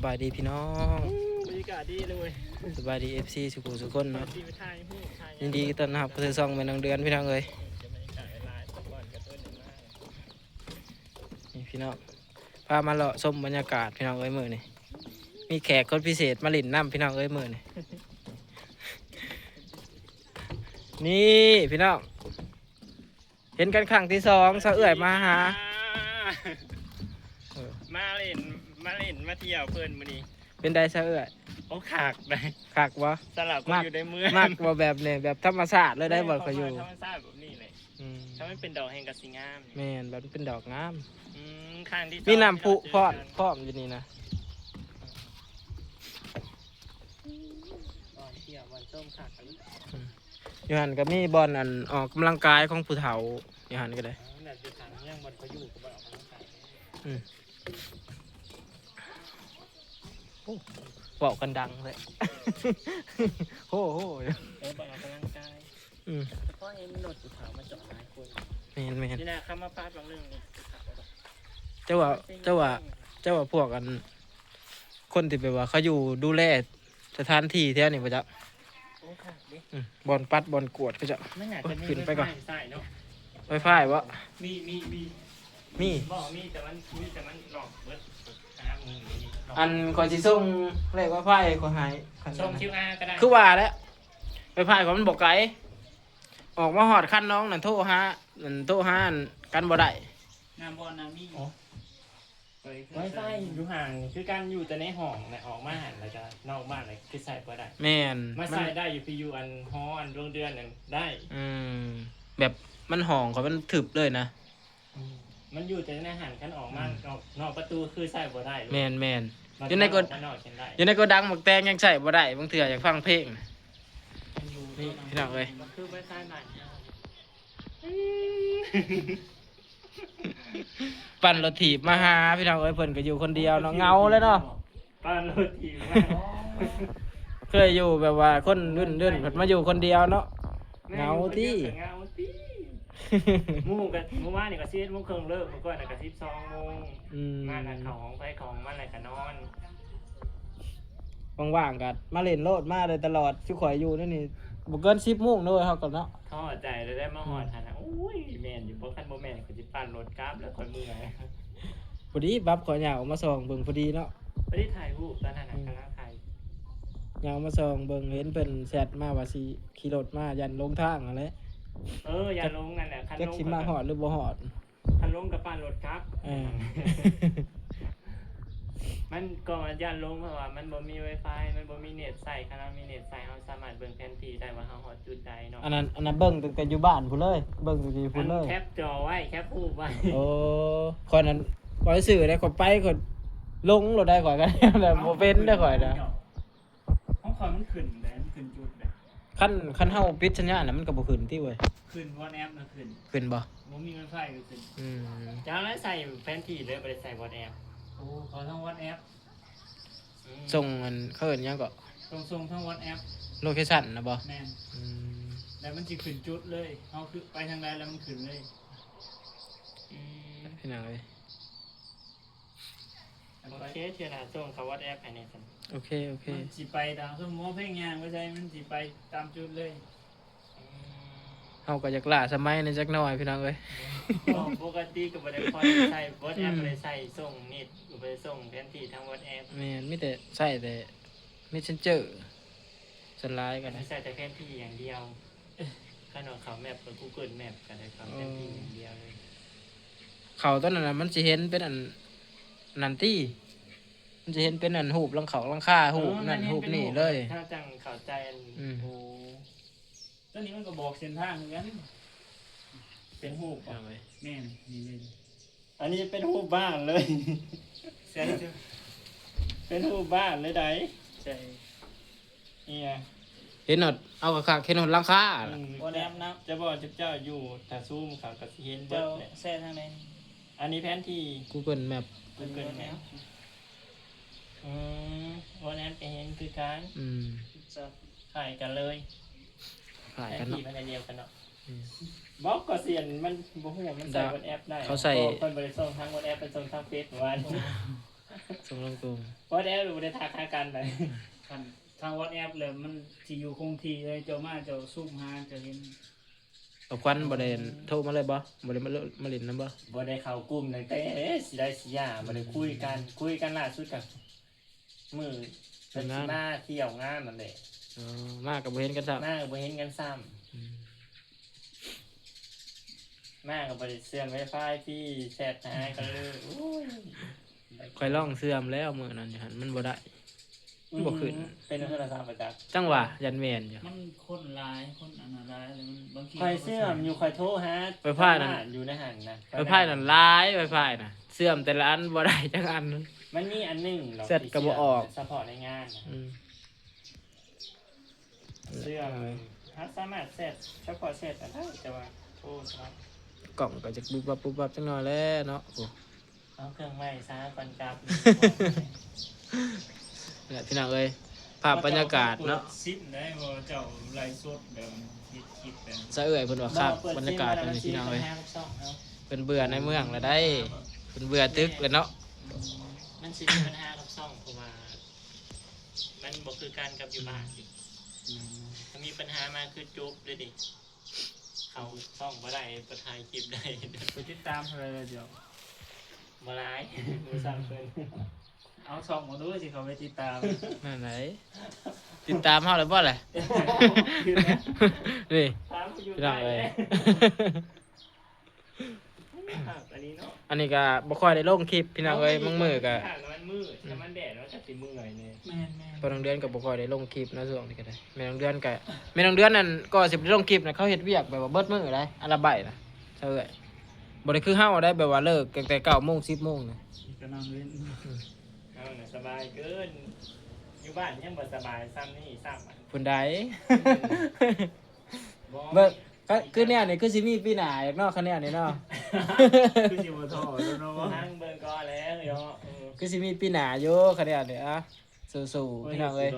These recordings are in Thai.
บายดีพี่น้องบรรยากาศดีเลยสบายดี FC สุขุสุคนเนาะที่ไปถ่ายหูถ่ายยินดีต้อนรับเข้าสู่ช่องแม่นางเดือนพี่น้องเอ้ยนี่พี่น้องพามาเลาะชมบรรยากาศพี่น้องเอ้ยมื้อนี้มีแขกคนพิเศษมาเล่นน้ำพี่น้องเอ้ยมื้อนี้นี่พี่น้องเห็นกันครั้งที่สองสะเอื่อยมาหามาเล่นมาเที่ยวเพื่อนมื้อนี้เป็นได้สะเอื่อยโอ้ขากได้ขากวะสลับก็อยู่ในเมืองมากว่าแบบเนี่ยแบบธรรมชาติเลยได้บ่เขาอยู่ธรรมชาติแบบนี้เลยถ้ามันเป็นดอกแห่งกสิงามแม่นแบบเป็นดอกงามข้างที่มีน้ำพุพร้อมอยู่นี่นะเที่ยววันส้มขากกันอยู่หันก็มีบอลอันออกกำลังกายของผู้เฒ่าอยู่หันก็ได้นั่นคือทางเรื่องบอลเขาอยู่ก็บอลออกกำลังกายบอกกันดังเลยโอ้โหบอลออกกำลังกายเพราะเห็นรถผู้เฒ่ามาจอดหลายคนแม่นนี่นะเข้ามาพาดบางเรื่องนี่เจ้าว่าพวกอันคนที่แบบว่าเขาอยู่ดูแลสถานที่แถวนี้ป่ะจ๊ะบอลปัดบอลกวดก็จะขึ้นไปก่อนไฟฟ้าวะมีบอกมีแต่มันหลอกเบิดอันก่อนสิส่งเรียกว่าไฟก็หายส่ง QR ก็ได้คือว่าแล้วไฟฟ้าของมันบอกไกลออกมาหอดคันน้องนั่นโทรหากันบ่ได้งามบอลนะมีไวไฟอยู่ห่างคือการอยู่แต่ในห้องนะออกมาหันแล้วก็นอกบ้านเลยคือใส่บ่ได้แม่นมาใส่ได้อยู่พี่อยู่อันฮออันโรงเดือนนั่นได้แบบมันห้องเขามันถึบเลยนะมันอยู่แต่ในหันคันออกมานอกประตูคือใส่บ่ได้แม่นอยู่ในก็ดังหมกแตงยังใส่บ่ได้บางเถื่ออยากฟังเพลงนี่พี่น้องเอ้ยคือไวไฟใหม่ปั่นรถถีบมาหาพี่น้องเอ้ยเพิ่นก็อยู่คนเดียวเนาะเงาเลยเนาะปั่นรถถีบมาเคยอยู่แบบว่าคนรุ่นเพิ่นมาอยู่คนเดียวเนาะเงาที่มู่กันเมื่อวานนี่ก็11 โมงครึ่งเลิกเมื่อก่อนน่ะก็12 โมงมาน่ะเข้าห้องไปของมันแล้วก็นอนว่างๆกันมาเล่นโลดมาเลยตลอดสิข่อยอยู่นี่บ่เกิน10 โมงเลยเฮาก็เนาะท้อใจเลยได้มาฮอดหั่นน่ะโอ้ยแม่นอยู่บ่คันบ่แม่นก็สิปั่นรถกลับแล้วค่อยเมื่อยพอดีบับขอยาวมาส่องเบิ่งพอดีเนาะพอดีถ่ายรูปตอนนั้นน่ะกำลังถ่ายยาวมาส่องเบิ่งเห็นเพิ่นแชทมาว่าสิขี่รถมายันลงทางนั่นแหละอย่าลงนั่นแหละคันลงสิมาฮอดหรือบ่ฮอดคันลงกับปั่นรถครับมันก็ย่านลงเพราะว่ามันบ่มี Wi-Fi มันบ่มีเน็ตใช้คันเรามีเน็ตใช้เฮาสามารถเบิ่งแผนที่ได้ว่าเฮาฮอดจุดใดเนาะอันนั้นเบิ่งตั้งแต่อยู่บ้านพุ่นเลยเบิ่งอยู่พุ่นเลยแคปจอไว้แคปรูปไว้คนนั้นข่อยซื้อได้ข่อยไปข่อยลงรถได้ข่อยกันแล้วบ่เป็นได้ข่อยนะของข่อยมันขึ้นแล้วมันขึ้นจุดได้คันเฮาปิดสัญญาณน่ะมันก็บ่ขึ้นติเว้ยขึ้นวอทแอปน่ะขึ้นบ่บ่มี Wi-Fi ก็ขึ้นจังแล้วใส่แผนที่เลยบ่ได้ใส่วอทแอปขอทั้ง WhatsApp ส่งมันเขาเอิ้นหยังก็ส่งทั้ง WhatsApp โลเคชั่นนะบ่แม่นแล้วมันสิขึ้นจุดเลยเฮาคือไปทางใดแล้วมันขึ้นเลยพี่น้องเอ้ยโอเคเชื่อหน้าส่งเขา WhatsApp ให้แน่ซั่นโอเคมันสิไปตามสมมุติเพลงยางบ่ใช่มันสิไปตามจุดเลยเฮาก็อยากล่าสมัยนี้จักหน่อยพี่น้องเอ้ยปกติก็บ่ได้ค่อยใช้ WhatsApp บ่ได้ใช้ส่งนิดก็บ่ได้ส่งแผนที่ทาง WhatsApp แม่นมีแต่ใช้แต่ Messenger สไลด์กันใช้แต่แผนที่อย่างเดียวคันเอาเข้าแมปกับ Google Map ก็ได้เข้าแผนที่อย่างเดียวเลยเขาตอนนั้นน่ะมันสิเห็นเป็นอันนั่นติมันจะเห็นเป็นอันรูปหลังเขาหลังคารูปนั่นรูปนี่เลยถ้าจังเข้าใจโอ้ตอนนี้มันก็บอกเส้นทางเหมือนกันเป็นรูปแม่นนี่เลยอันนี้เป็นรูปบ้านเลยใช่เป็นรูปบ้านเลยได้ใช่เนี่ยเห็นหนดเอากระคักเห็นหนดหลังคาบ่แนมนับจะบอกเจ้าอยู่ถ้าซูมเขาก็สิเห็นเบิดเลยแซ่ทางใดอันนี้แผนที่ Google Map วันนั้นไปเห็นคือการขายกันเลยขายกันเนาะมันเดียวกันเนาะบล็อกก็เสียนมันบ่ฮู้มันใส่บนแอปได้เขาใส่คนบริส่งทางบนแอปเป็นส่งทางเฟซวัน ส่งลงกลุ่ม ว่าได้หรือได้ทักหากันไปคันทาง WhatsApp เลยมันสิอยู่คงที่เลยเจ้ามาเจ้าซุ่มหาเจ้าเห็น กับควันบ่ได้โทรมาเลยบ่ได้มาเล่นนำบ่ บ่ได้เข้ากลุ่มตั้งแต่สิได้สิยาบ่ได้คุยกันล่าสุดกับมื้อเป็นมาเที่ยวงานนั่นแหละ อ๋อมาก็บ่เห็นกันซะ มาก็บ่เห็นกันซ้ำมาก็บ่ได้เสื่อม Wi-Fi ที่แชทหากันเลยโอ้ย ค่อยลองเสื่อมแล้วมื้อนั้นอยู่หั่นมันบ่ได้มันบ่ขึ้น เป็นโทรศัพท์ประจักษ์ จังหวะยันแม่นอยู่ มันคนร้ายคนอันนั้นร้ายเลยมันบางที คอยเสื่อมอยู่คอยโทรหา ไฟฟ้านั่น อยู่ในหันนะ ไฟฟ้านั่นหลายไฟฟ้าน่ะเสื่อมแต่ละอันบ่ได้จังอัน มันมีอันหนึงหรอก เสร็จก็บ่ออก เฉพาะในงานนะ อืม เสื่อมถ้าสามารถเสร็จเฉพาะเสร็จได้แต่ว่าโทรครับ กล่องก็จะปุ๊บปั๊บจังหน่อยแล้วเนาะโอ้ เอาเครื่องไม้ซะก่อนกลับ เนี่ยพี่น้องเอ้ยภาพบรรยากาศเนาะ ซิดได้บ่เจ้าไล่สดแบบคิดแบบ สะเอื่อยเพิ่นว่าครับบรรยากาศเป็นพี่น้องเอ้ยเพิ่นเบื่อในเมืองแล้วได้เพิ่นเบื่อตึกแล้วเนาะ มันสิมีปัญหากับซ่องเพราะว่ามันบ่คือการกับอยู่บ้านดิถ้ามีปัญหามาคือจบเลยดิเขาซ่องบ่ได้บ่ถ่ายคลิปได้ ไปติดตามอะไรเดี๋ยว บ่ร้ายมือสั่นเพิ่น เอาช่องมาดูสิเขาไปติดตาม นั่นไหนติดตามเฮาแล้วบ่ล่ะนี่ ถามอยู่ พี่ ไหน น้องเอ้ย อันนี้เนาะ อันนี้ก็บ่ค่อยได้ลงคลิปพี่น้องเอ้ยบางมื้อก็ มันมืดถ้ามันแดดแล้วจะสิเมื่อยเนี่ย แม่น พอน้องเดือนก็บ่ค่อยได้ลงคลิปนะช่วงนี้ก็ได้แม่น้องเดือนก็แม่น้องเดือนนั่นก็สิได้ลงคลิปนะเขาเฮ็ดเวียกแบบว่าเบิดมื้อได้อันละใบนะเซาเอ้ยบ่ได้คือเฮาได้แบบว่าเลิกตั้งแต่ 9:00 น 10:00 นนะ ก็นั่งเล่น เอาน่ะสบายเกิน อยู่บ้านยังบ่สบายซ้ำนี่ซ้ำอ่ะ เพิ่นได้ บ่ เบิ่งคือแนวนี่คือสิมีปีหน้าอีกเนาะคะแนนนี่เนาะ คือสิบ่ท้อแล้วเนาะ นั่งเบิ่งก่อนแล้วเดี๋ยว คือสิมีปีหน้าอยู่คะแนนนี่อ่ะสู้ๆพี่น้องเอ้ย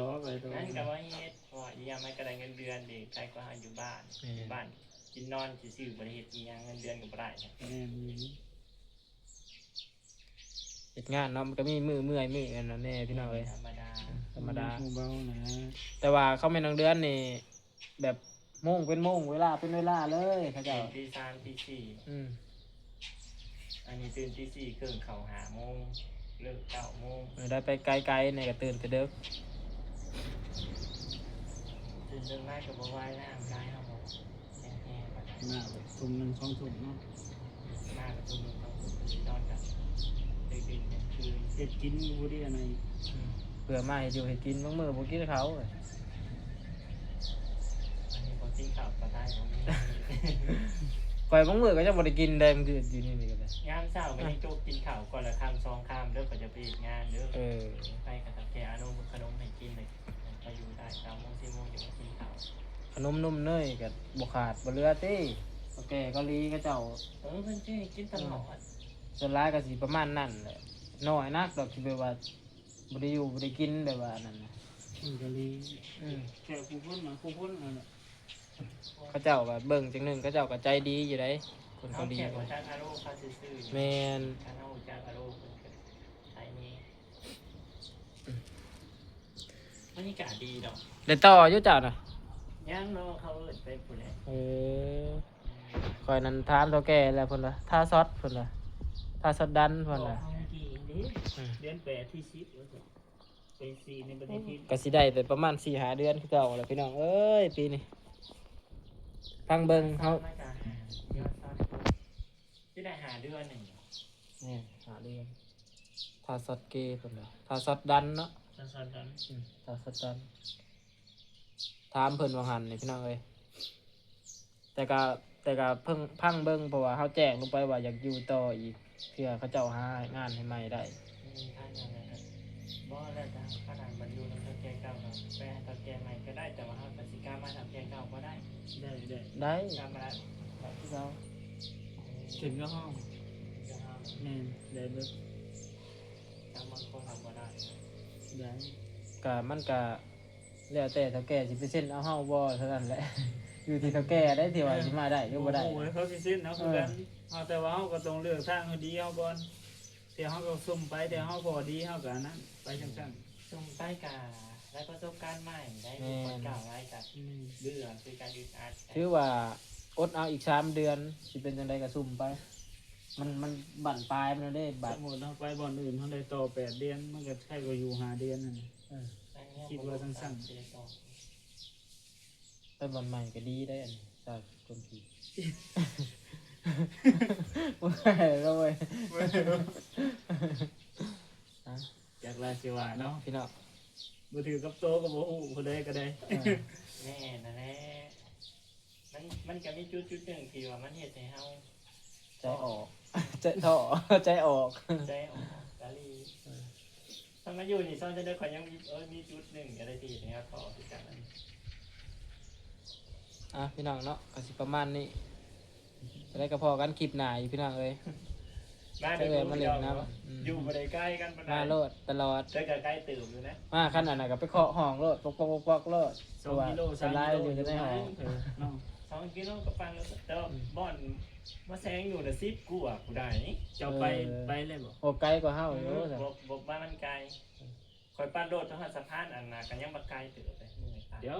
นั่นก็ว่าเฮ็ดเพราะว่าอีหยังมันก็ได้เงินเดือนดิใครก็หาอยู่บ้านอยู่บ้านกินนอนซื่อๆบ่ได้เฮ็ดอีหยังเงินเดือนก็บ่ได้เนี่ย เฮ็ดงานเนาะมันก็มีมือเมื่อยมืออันนั้นแน่พี่น้องเอ้ย ธรรมดา ธรรมดา เบาๆนะ แต่ว่าเขาแม่น้องเดือนนี่แบบโมงเป็นโมงเวลาเป็นเวลาเลยเขา ตื่ เจ้าน ตี3ตี4 อืม อันนี้ตื่นตี4ครึ่งเข้า5โมงเลิก9โมง ได้ไปไกลๆเนี่ยก็ตื่นแต่เด็ก ตื่นเรื่องแรกก็บ่ไหวน้ำกายเฮาบ่แห้งๆบัดนั้น มาแบบทุ่มหนึ่งสองทุ่มเนาะ มาก็ทุ่มนึงต้องนอนกันตื่นๆเนี่ยคือ เฮ็ดกินบ่ได้อะไร เพื่อมาให้อยู่ให้กินบางมื้อบ่กินเขาเว้ย อันนี้บ่กินข้าวก็ได้บ่มี ข่อยบางมื้อก็ยังบ่ได้กินได้มันคืออยู่นี่นี่ก็ได้ ยามเช้าไม่ได้โจกกินข้าวก่อนละคำ2คำเด้อก็จะไปเฮ็ดงานเด้อ เออ ไปกับตาแกอาขนมให้กินเลยไปอยู่ได้3โมง4โมงจะมากินข้าว ขนมนมเนยก็บ่ขาดบ่เหลือติโอเคเกาหลีเขาเจ้า เพิ่นสิให้กินตลอด ส่วนหลายก็สิประมาณนั้นแหละน้อยนักดอกที่แบบว่าบ่ได้อยู่บ่ได้กินแบบว่านั่นน่ะ มันก็เลย อืม แค่ผู้พ้นมาผู้พ้นนั่นแหละ เขาเจ้าก็เบิ่งจังหนึงเขาเจ้าก็ใจดีอยู่ได้คน เอา เกาหลี แค่ ก็ ว่าทางอาโรเขาซื่อๆ แม่น ทางเอาจากอาโรเพิ่นก็ใช้นี่บรรยากาศดีดอก ได้ต่ออยู่เจ้าน่ะ ย่างเนาะเขาเอิ้นไปพุ่นแหละ เออข่อยนั้นถามเฒ่าแก่แล้วเพิ่นว่าถ้าซอสเพิ่นว่าถ้าซอสดันเพิ่นว่า เอากี่ดิ เดือน8ที่10ว่าซั่นเป็น4ในประเทศที่ ก็สิได้แต่ประมาณ 4-5 เดือนคือเก่าแหล้วพี่น้องเอ้ยปีนี้ฟังเบิ่งเฮา มาจากยอดซัดที่ได้หาเดือนหนึ่ง นี่หาเดือนถ้าซอสเกเพิ่นว่าถ้าซอสดันเนาะ สั้นๆนั้น ถ้าซอสดันถามเพิ่นว่าหั่นนี่พี่น้องเอ้ยแต่ก็เพิ่งพังเบิ่งเพราะว่าเฮาแจ้งลงไปว่าอยากอยู่ต่ออีกเพื่อเขาเจ้าหางานให้ใหม่ได้ มีท่านอะไรครับบ่แล้วแต่ขนาดบรรลุน้ำตาแก่เก่าครับแปลตาแก่ใหม่ก็ได้แต่ว่าเขาตัดสิกามาทำแก่เก่าก็ได้ ได้ ได้ กามาแบบที่เรา ถึงก็ห้อง จะท แม่นได้เบิด ำทำบางคนทำก็ได้ ได้ ก็มันก็แล้วแต่เฒ่าแก่สิไปเซ็นเอาเฮาบ่เท่านั้นแหละ อยู่ที่เฒ่าแก่ได้ที่ว่าสิมาได้หรือบ่ได้ โอ้ยเขาสิสิ้นเนาะคือกันเอาแต่ว่าเฮาก็ต้องเลือกทางให้ดีเอาก่อน เดี๋ยวเขาก็ซุ่มไปเดี๋ยวเขาพอดีเขาก็อันนั้นไปจังซั่น ส่งใต้กาและประสบการณ์ใหม่ได้มีคนกล่าวไว้กับเบื่อคือการอึดอัด ถือว่าอดเอาอีก3 เดือนสิเป็นจังไดก็ซุ่มไป มันบั่นปลายมันได้ ส บัด มมุติเขาไปบ่อนอื่นเขาได้ต่อ8 เดือนมันก็ใช่ก็อยู่5 เดือนนั่นน่ะ คิดว่าสั้น ไปบ่อนใหม่ก็ดีได้อันนี้จากคนผีบ่ได้แล้วเว้ย จากราชวาเนาะ พี่น้อง บ่ถือกับโตกับบ่ฮู้ผู้ใดก็ได้ แน่นั่นแหละมันก็มีจุดหนึ่งที่ว่ามันเห็ดให้เฮา ใจออก ใจท่อใจออก ใจออกกะลีถ้ามาอยู่นี่ซ่อนจะได้ขอยยังมีจุดหนึ่งอะไรที่นะครับต่อที่กันนั้น พี่น้องเนาะก็สิประมาณนี้จะได้กระพอกันคลิปหน้าอยู่พี่น้องเอ้ย มาเดี๋ยวมาเล่นน้ำอยู่บ่ได้ใกล้กันปานใด มาโลดตลอด แต่ก็ใกล้ตื่นอยู่นะ มาขั้นอันนั้นก็ไปเคาะห้องโลดปอกโลด 2 กิโล สไลด์อยู่ในห้อง เนาะ 2 กิโลก็ฟังแล้วแต่ว่าบ่อนมาแซงอยู่น่ะ10กูอ่ะกูได้ เจ้าไปเลยบ่ โอ้ไกลกว่าเฮาอยู่จ้ะ บอกว่ามันไกลคอยปั้นโดดทางสะพานอันน่ะกันยังบ่ไกลตื่นไป เดี๋ยว